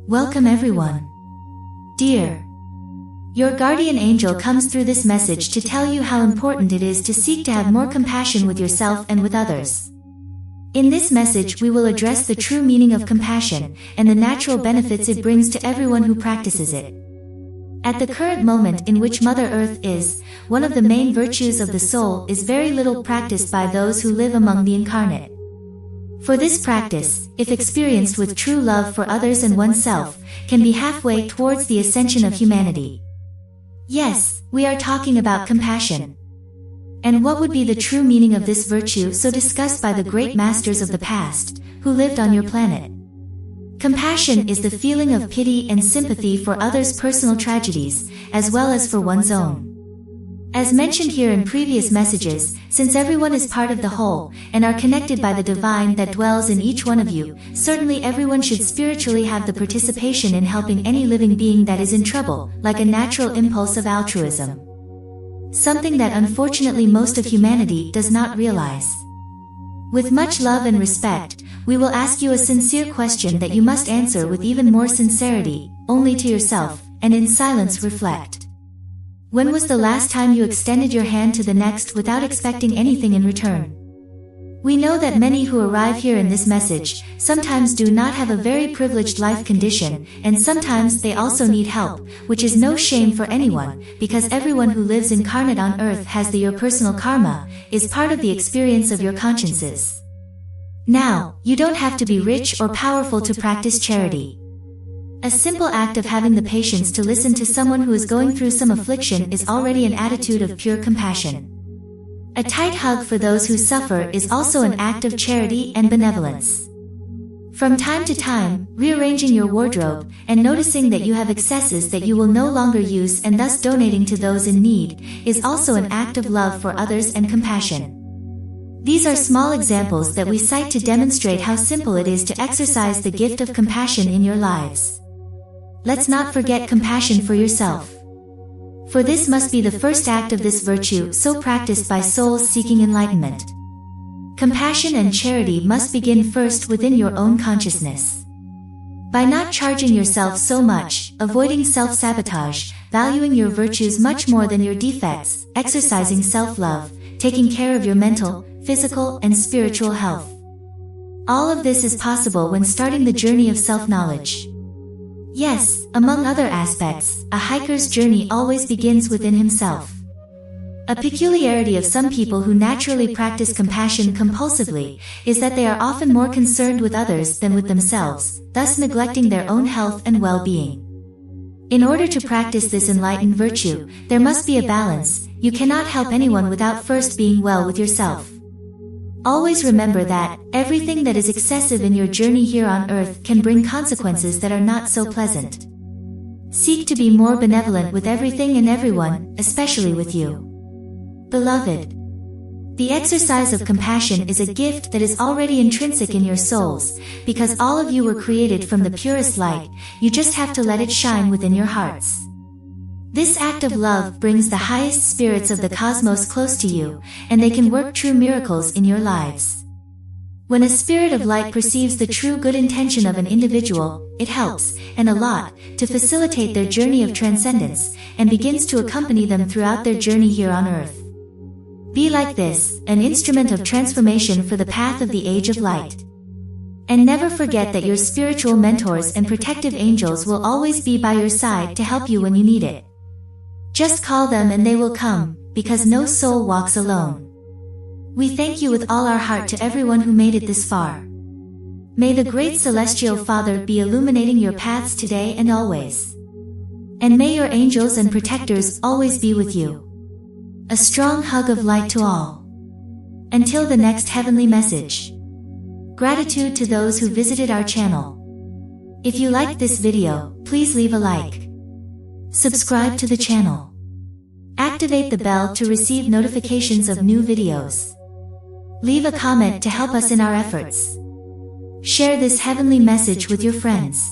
Welcome everyone. Dear, your guardian angel comes through this message to tell you how important it is to seek to have more compassion with yourself and with others. In this message we will address the true meaning of compassion and the natural benefits it brings to everyone who practices it. At the current moment in which Mother Earth is, one of the main virtues of the soul is very little practiced by those who live among the incarnate. For this practice, if experienced with true love for others and oneself, can be halfway towards the ascension of humanity. Yes, we are talking about compassion. And what would be the true meaning of this virtue so discussed by the great masters of the past, who lived on your planet? Compassion is the feeling of pity and sympathy for others' personal tragedies, as well as for one's own. As mentioned here in previous messages, since everyone is part of the whole, and are connected by the divine that dwells in each one of you, certainly everyone should spiritually have the participation in helping any living being that is in trouble, like a natural impulse of altruism. Something that unfortunately most of humanity does not realize. With much love and respect, we will ask you a sincere question that you must answer with even more sincerity, only to yourself, and in silence reflect. When was the last time you extended your hand to the next without expecting anything in return? We know that many who arrive here in this message sometimes do not have a very privileged life condition, and sometimes they also need help, which is no shame for anyone, because everyone who lives incarnate on earth has your personal karma, is part of the experience of your consciences. Now, you don't have to be rich or powerful to practice charity. A simple act of having the patience to listen to someone who is going through some affliction is already an attitude of pure compassion. A tight hug for those who suffer is also an act of charity and benevolence. From time to time, rearranging your wardrobe and noticing that you have excesses that you will no longer use and thus donating to those in need is also an act of love for others and compassion. These are small examples that we cite to demonstrate how simple it is to exercise the gift of compassion in your lives. Let's not forget compassion for yourself. For this must be the first act of this virtue so practiced by souls seeking enlightenment. Compassion and charity must begin first within your own consciousness. By not charging yourself so much, avoiding self-sabotage, valuing your virtues much more than your defects, exercising self-love, taking care of your mental, physical, and spiritual health. All of this is possible when starting the journey of self-knowledge. Yes, among other aspects, a hiker's journey always begins within himself. A peculiarity of some people who naturally practice compassion compulsively is that they are often more concerned with others than with themselves, thus neglecting their own health and well-being. In order to practice this enlightened virtue, there must be a balance. You cannot help anyone without first being well with yourself. Always remember that everything that is excessive in your journey here on earth can bring consequences that are not so pleasant. Seek to be more benevolent with everything and everyone, especially with you. Beloved, the exercise of compassion is a gift that is already intrinsic in your souls, because all of you were created from the purest light. You just have to let it shine within your hearts. This act of love brings the highest spirits of the cosmos close to you, and they can work true miracles in your lives. When a spirit of light perceives the true good intention of an individual, it helps, and a lot, to facilitate their journey of transcendence, and begins to accompany them throughout their journey here on earth. Be like this, an instrument of transformation for the path of the age of light. And never forget that your spiritual mentors and protective angels will always be by your side to help you when you need it. Just call them and they will come, because no soul walks alone. We thank you with all our heart to everyone who made it this far. May the great Celestial Father be illuminating your paths today and always. And may your angels and protectors always be with you. A strong hug of light to all. Until the next heavenly message. Gratitude to those who visited our channel. If you liked this video, please leave a like. Subscribe to the channel. Activate the bell to receive notifications of new videos. Leave a comment to help us in our efforts. Share this heavenly message with your friends.